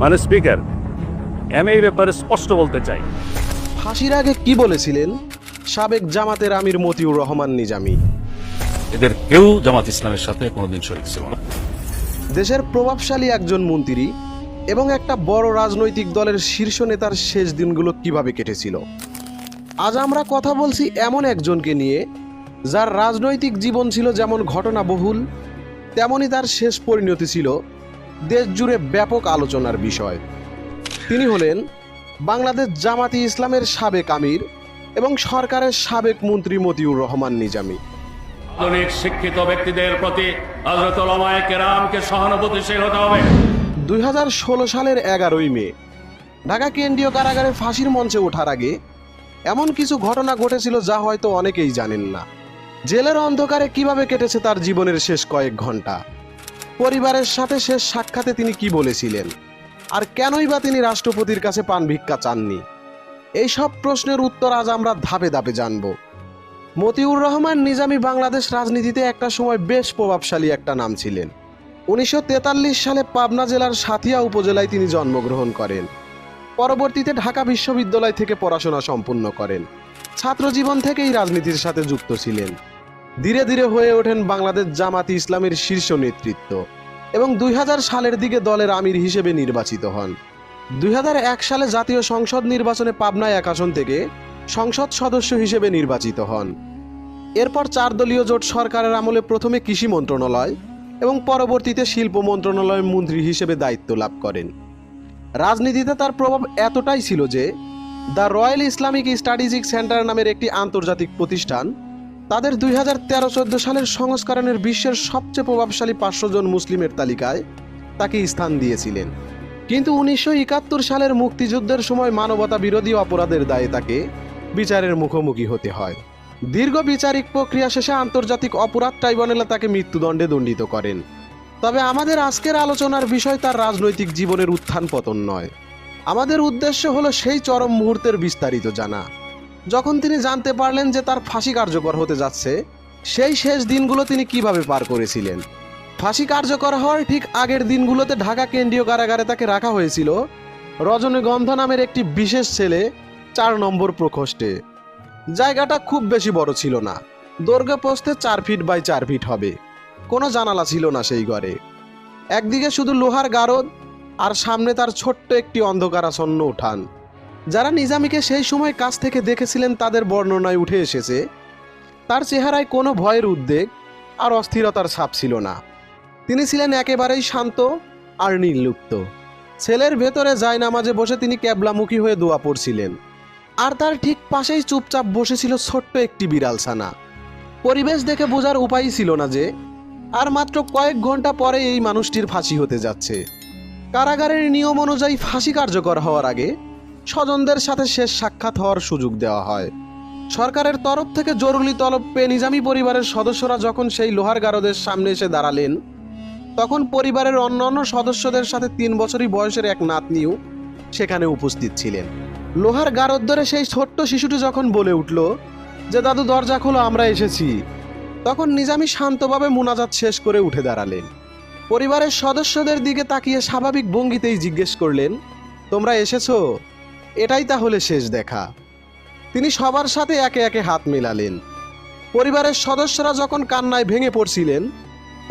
মানে স্পিকার, আমি এই ব্যাপারে স্পষ্ট বলতে চাই। ফাঁসির আগে কি বলেছিলেন সাবেক জামাতের আমির মতিউর রহমান নিজামী? এদের কেউ জামাত ইসলামের সাথে কোনোদিন শরীক ছিল না। দেশের প্রভাবশালী একজন মন্ত্রী এবং একটা বড় রাজনৈতিক দলের শীর্ষ নেতার শেষ দিনগুলো কিভাবে কেটেছিল, আজ আমরা কথা বলছি এমন একজনকে নিয়ে যার রাজনৈতিক জীবন ছিল যেমন ঘটনাবহুল, তেমনি তার শেষ পরিণতি ছিল দেশ জুড়ে ব্যাপক আলোচনার বিষয়। তিনি হলেন বাংলাদেশ জামাতি ইসলামের সাবেক আমির এবং সরকারের সাবেক মন্ত্রী মতিউর রহমান নিজামী। আধুনিক শিক্ষিত ব্যক্তিদের প্রতি হযরত উলামায়ে কেরামকে সহানুভূতিশীল হতে হবে। 2016 সালের 11ই মে ঢাকা কেন্দ্রীয় কারাগারে ফাঁসির মঞ্চে ওঠার আগে এমন কিছু ঘটনা ঘটেছিল যা হয়তো অনেকেই জানেন না। জেলের অন্ধকারে কিভাবে কেটেছে তার জীবনের শেষ কয়েক ঘন্টা, পরিবারের সাথে শেষ সাক্ষাতে তিনি কি বলেছিলেন, আর কেনই বা তিনি রাষ্ট্রপতির কাছে পান ভিক্ষা চাননি, এই সব প্রশ্নের উত্তর আজ আমরা ধাপে ধাপে জানব। মতিউর রহমান নিজামী বাংলাদেশ রাজনীতিতে একটা সময় বেশ প্রভাবশালী একটা নাম ছিলেন। 1943 সালে পাবনা জেলার সাথিয়া উপজেলায় তিনি জন্মগ্রহণ করেন। পরবর্তীতে ঢাকা বিশ্ববিদ্যালয় থেকে পড়াশোনা সম্পূর্ণ করেন। ছাত্র জীবন থেকেই রাজনীতির সাথে যুক্ত ছিলেন। ধীরে ধীরে হয়ে ওঠেন বাংলাদেশ জামাতি ইসলামের শীর্ষ নেতৃত্ব এবং 2000 সালের দিকে দলের আমির হিসেবে নির্বাচিত হন। 2001 সালে জাতীয় সংসদ নির্বাচনে পাবনা 1 আসন থেকে সংসদ সদস্য হিসেবে নির্বাচিত হন। এরপর 4 দলীয় জোট সরকারের আমলে প্রথমে কৃষি মন্ত্রণালয় এবং পরবর্তীতে শিল্প মন্ত্রণালয়ের মন্ত্রী হিসেবে দায়িত্ব লাভ করেন। রাজনীতিতে তার প্রভাব এতটাই ছিল যে the royal Islamic strategic centre নামের একটি আন্তর্জাতিক প্রতিষ্ঠান তাদের 2013-14 সালের সংস্করণের বিশ্বের সবচেয়ে প্রভাবশালী 500 জন মুসলিমের তালিকায় তাকে স্থান দিয়েছিলেন। কিন্তু 1971 সালের মুক্তিযুদ্ধের সময় মানবতা বিরোধী অপরাধের দায়ে তাকে বিচারের মুখোমুখি হতে হয়। দীর্ঘ বিচারিক প্রক্রিয়া শেষে আন্তর্জাতিক অপরাধ ট্রাইব্যুনালে তাকে মৃত্যুদণ্ডে দণ্ডিত করেন। তবে আমাদের আজকের আলোচনার বিষয় তার রাজনৈতিক জীবনের উত্থান পতন নয়। আমাদের উদ্দেশ্য হলো সেই চরম মুহূর্তের বিস্তারিত জানা, যখন তিনি জানতে পারলেন যে তার ফাঁসি কার্যকর হতে যাচ্ছে। সেই শেষ দিনগুলো তিনি কিভাবে পার করেছিলেন। ফাঁসি কার্যকর হওয়ার ঠিক আগের দিনগুলোতে ঢাকা কেন্দ্রীয় কারাগারে তাকে রাখা হয়েছিল রজনীগন্ধা নামের একটি বিশেষ ছেলে 4 নম্বর প্রকোষ্ঠে। জায়গাটা খুব বেশি বড় ছিল না, দৈর্ঘ্য প্রস্থে 4 ফিট বাই 4 ফিট হবে। কোনো জানালা ছিল না সেই ঘরে। একদিকে শুধু লোহার গারদ আর সামনে তার ছোট্ট একটি অন্ধকারাচ্ছন্ন উঠান। যারা নিজামীকে সেই সময় কাছ থেকে দেখেছিলেন তাদের বর্ণনায় উঠে এসেছে তার চেহারায় কোনো ভয়ের উদ্বেগ আর অস্থিরতার ছাপ ছিল না। তিনি ছিলেন একেবারেই শান্ত আর নির্লিপ্ত। ছেলের ভেতরে জায়নামাজে বসে তিনি ক্যাবলামুখী হয়ে দোয়া পড়ছিলেন, আর তার ঠিক পাশেই চুপচাপ বসেছিল ছোট্ট একটি বিড়াল ছানা। পরিবেশ দেখে বোঝার উপায়ই ছিল না যে আর মাত্র কয়েক ঘন্টা পরে এই মানুষটির ফাঁসি হতে যাচ্ছে। কারাগারের নিয়ম অনুযায়ী ফাঁসি কার্যকর হওয়ার আগে স্বজনদের সাথে শেষ সাক্ষাৎ হওয়ার সুযোগ দেওয়া হয়। সরকারের তরফ থেকে জরুরি তলব পেয়ে নিজামী পরিবারের সদস্যরা যখন সেই লোহার গারদের সামনে এসে দাঁড়ালেন, তখন পরিবারের অন্যান্য সদস্যদের সাথে 3 বছরই বয়সের এক নাতনিও সেখানে উপস্থিত ছিলেন। লোহার গারদ ধরে সেই ছোট্ট শিশুটি যখন বলে উঠল যে দাদু দরজা খোলো, আমরা এসেছি, তখন নিজামী শান্তভাবে মুনাজাত শেষ করে উঠে দাঁড়ালেন। পরিবারের সদস্যদের দিকে তাকিয়ে স্বাভাবিক ভঙ্গিতেই জিজ্ঞেস করলেন, তোমরা এসেছো? এটাই তাহলে শেষ দেখা। তিনি সবার সাথে একে একে হাত মেলালেন। পরিবারের সদস্যরা যখন কান্নায় ভেঙে পড়ছিলেন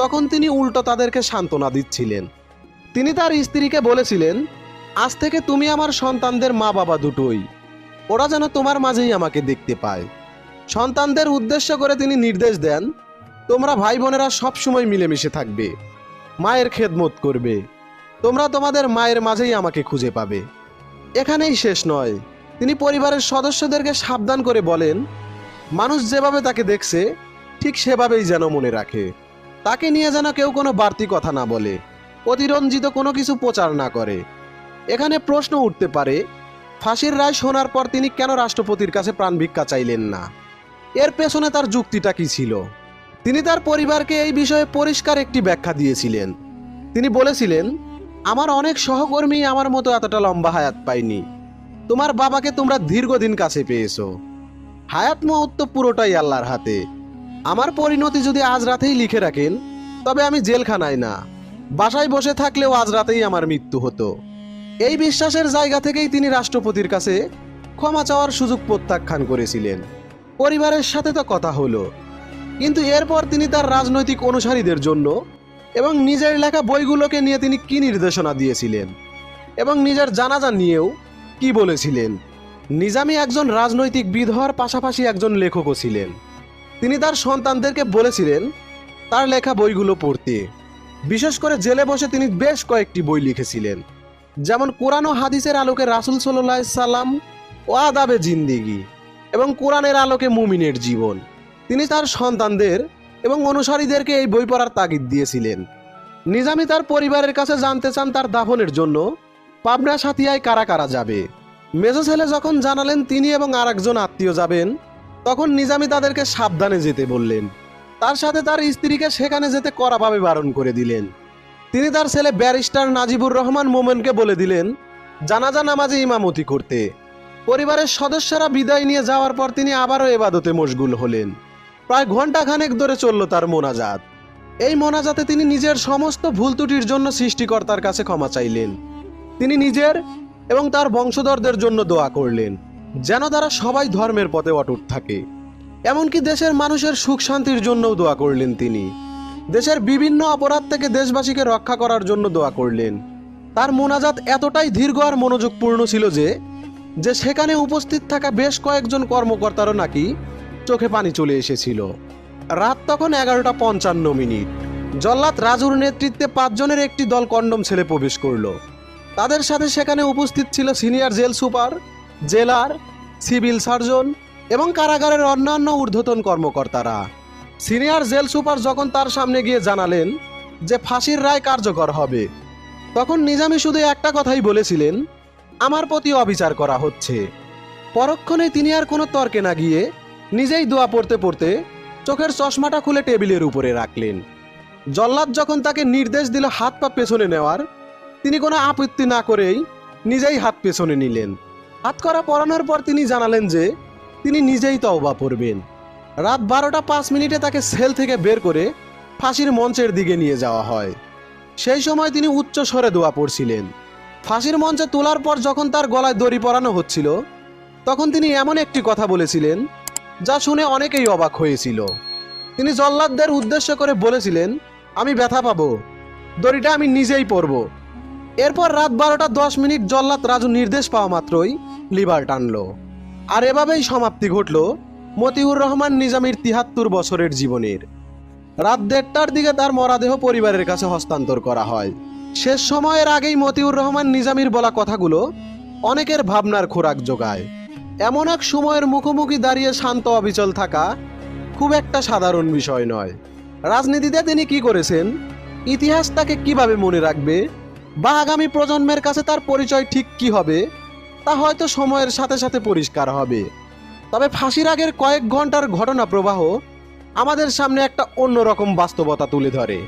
তখন তিনি উল্টো তাদেরকে সান্ত্বনা দিচ্ছিলেন। তিনি তার স্ত্রীকে বলেছিলেন, আজ থেকে তুমি আমার সন্তানদের মা বাবা দুটোই, ওরা যেন তোমার মাঝেই আমাকে দেখতে পায়। সন্তানদের উদ্দেশ্য করে তিনি নির্দেশ দেন, তোমরা ভাই বোনেরা সবসময় মিলেমিশে থাকবে, মায়ের খেদমত করবে, তোমরা তোমাদের মায়ের মাঝেই আমাকে খুঁজে পাবে। এখানেই শেষ নয়, তিনি পরিবারের সদস্যদেরকে সাবধান করে বলেন, মানুষ যেভাবে তাকে দেখছে ঠিক সেভাবেই যেন মনে রাখে, তাকে নিয়ে যেন কেউ কোনো বাড়তি কথা না বলে, অতিরঞ্জিত কোনো কিছু প্রচার না করে। এখানে প্রশ্ন উঠতে পারে, ফাঁসির রায় শোনার পর তিনি কেন রাষ্ট্রপতির কাছে প্রাণ ভিক্ষা চাইলেন না? এর পেছনে তার যুক্তিটা কি ছিল? তিনি তার পরিবারকে এই বিষয়ে পরিষ্কার একটি ব্যাখ্যা দিয়েছিলেন। তিনি বলেছিলেন, আমার অনেক সহকর্মী আমার মতো এতটা লম্বা হায়াত পায়নি। তোমার বাবাকে তোমরা দীর্ঘদিন কাছে পেয়েছো। হায়াত মওত তো পুরোটাই আল্লাহর হাতে। আমার পরিণতি যদি আজ রাতেই লিখে রাখেন, তবে আমি জেলখানায় না, বাসায় বসে থাকলেও আজ রাতেই আমার মৃত্যু হতো। এই বিশ্বাসের জায়গা থেকেই তিনি রাষ্ট্রপতির কাছে ক্ষমা চাওয়ার সুযোগ প্রত্যাখ্যান করেছিলেন। পরিবারের সাথে তো কথা হলো, কিন্তু এরপর তিনি তার রাজনৈতিক অনুসারীদের জন্য এবং নিজের লেখা বইগুলোকে নিয়ে তিনি কি নির্দেশনা দিয়েছিলেন এবং নিজের জানাজা নিয়েও কি বলেছিলেন। নিজামী একজন রাজনৈতিকবিদ হওয়ার পাশাপাশি একজন লেখকও ছিলেন। তিনি তার সন্তানদেরকে বলেছিলেন তার লেখা বইগুলো পড়তে। বিশেষ করে জেলে বসে তিনি বেশ কয়েকটি বই লিখেছিলেন, যেমন কোরআন ও হাদিসের আলোকে রাসূল সাল্লাল্লাহু আলাইহি সাল্লাম ও আদাবে জিন্দেগি এবং কোরআনের আলোকে মুমিনের জীবন। তিনি তার সন্তানদের এবং অনুসারীদেরকে এই বই পড়ার তাগিদ দিয়েছিলেন। নিজামী তার পরিবারের কাছে জানতে চান তার দাফনের জন্য পাবনা সাথিয়ায় কারা কারা যাবে। মেজো ছেলে যখন জানালেন তিনি এবং আরেকজন আত্মীয় যাবেন, তখন নিজামী তাদেরকে সাবধানে যেতে বললেন। তার সাথে তার স্ত্রীকে সেখানে যেতে কড়াভাবে বারণ করে দিলেন। তিনি তার ছেলে ব্যারিস্টার নাজিবুর রহমান মোমেনকে বলে দিলেন জানাজা নামাজে ইমামতি করতে। পরিবারের সদস্যরা বিদায় নিয়ে যাওয়ার পর তিনি আবারও ইবাদতে মশগুল হলেন। প্রায় ঘণ্টাখানেক ধরে চলল তার মোনাজাত। এই মোনাজাতে তিনি নিজের সমস্ত ভুল ত্রুটির জন্য সৃষ্টিকর্তার কাছে ক্ষমা চাইলেন। তিনি নিজের এবং তার বংশধরদের জন্য দোয়া করলেন যেন তারা সবাই ধর্মের পথে অটুট থাকে। এমনকি দেশের মানুষের সুখ শান্তির জন্যও দোয়া করলেন। তিনি দেশের বিভিন্ন অপরাধ থেকে দেশবাসীকে রক্ষা করার জন্য দোয়া করলেন। তার মোনাজাত এতটাই দীর্ঘ আর মনোযোগপূর্ণ ছিল যে সেখানে উপস্থিত থাকা বেশ কয়েকজন কর্মকর্তারও নাকি চোখে পানি চলে এসেছিল। রাত তখন 11:55। জল্লাদ রাজুর নেতৃত্বে 5 জনের একটি দল কন্ডম ছেলে প্রবেশ করল। তাদের সাথে সেখানে উপস্থিত ছিল সিনিয়র জেল সুপার, জেলার, সিভিল সার্জন এবং কারাগারের অন্যান্য ঊর্ধ্বতন কর্মকর্তারা। সিনিয়র জেল সুপার যখন তার সামনে গিয়ে জানালেন যে ফাঁসির রায় কার্যকর হবে, তখন নিজামী শুধু একটা কথাই বলেছিলেন, আমার প্রতি অবিচার করা হচ্ছে। পরক্ষণে তিনি আর কোনো তর্কে না গিয়ে নিজেই দোয়া পড়তে পড়তে চোখের চশমাটা খুলে টেবিলের উপরে রাখলেন। জল্লাদ যখন তাকে নির্দেশ দিল হাত পা পেছনে নেওয়ার, তিনি কোনো আপত্তি না করেই নিজেই হাত পেছনে নিলেন। হাত করা পরানোর পর তিনি জানালেন যে তিনি নিজেই তওবা পড়বেন। রাত 12:05 তাকে সেল থেকে বের করে ফাঁসির মঞ্চের দিকে নিয়ে যাওয়া হয়। সেই সময় তিনি উচ্চ স্বরে দোয়া পড়ছিলেন। ফাঁসির মঞ্চে তোলার পর যখন তার গলায় দড়ি পরানো হচ্ছিল, তখন তিনি এমন একটি কথা বলেছিলেন যা শুনে অনেকেই অবাক হয়েছিল। তিনি জল্লাদদের উদ্দেশ্য করে বলেছিলেন, আমি ব্যথা পাবো, দড়িটা আমি নিজেই পরব। এরপর রাত 12:10 জল্লাদ রাজু নির্দেশ পাওয়া মাত্রই লিভার টানল। আর এভাবেই সমাপ্তি ঘটল মতিউর রহমান নিজামীর 73 বছরের জীবনের। রাত 1:30টার দিকে তার মরদেহ পরিবারের কাছে হস্তান্তর করা হয়। শেষ সময়ের আগেই মতিউর রহমান নিজামীর বলা কথাগুলো অনেকের ভাবনার খোরাক যোগায়। এমন এক সময়ের মুখোমুখি দাঁড়িয়ে শান্ত অবিচল থাকা খুব একটা সাধারণ বিষয় নয়। রাজনীতিতে তিনি কি করেছেন, ইতিহাস তাকে কিভাবে মনে রাখবে, বা আগামী প্রজন্মের কাছে তার পরিচয় ঠিক কি হবে, তা হয়তো সময়ের সাথে সাথে পরিষ্কার হবে। তবে ফাঁসির আগের কয়েক ঘন্টার ঘটনা প্রবাহ আমাদের সামনে একটা অন্যরকম বাস্তবতা তুলে ধরে,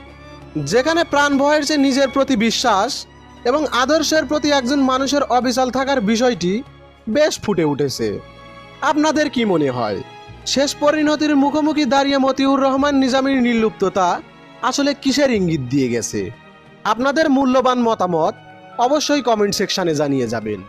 যেখানে প্রাণ ভয়ের চেয়ে নিজের প্রতি বিশ্বাস এবং আদর্শের প্রতি একজন মানুষের অবিচল থাকার বিষয়টি বেশ ফুটে উঠেছে। আপনাদের কি মনে হয়, শেষ পরিণতির মুখোমুখি দাঁড়িয়ে মতিউর রহমান নিজামীর নির্লিপ্ততা আসলে কিসের ইঙ্গিত দিয়ে গেছে? আপনাদের মূল্যবান মতামত অবশ্যই কমেন্ট সেকশনে জানিয়ে যাবেন।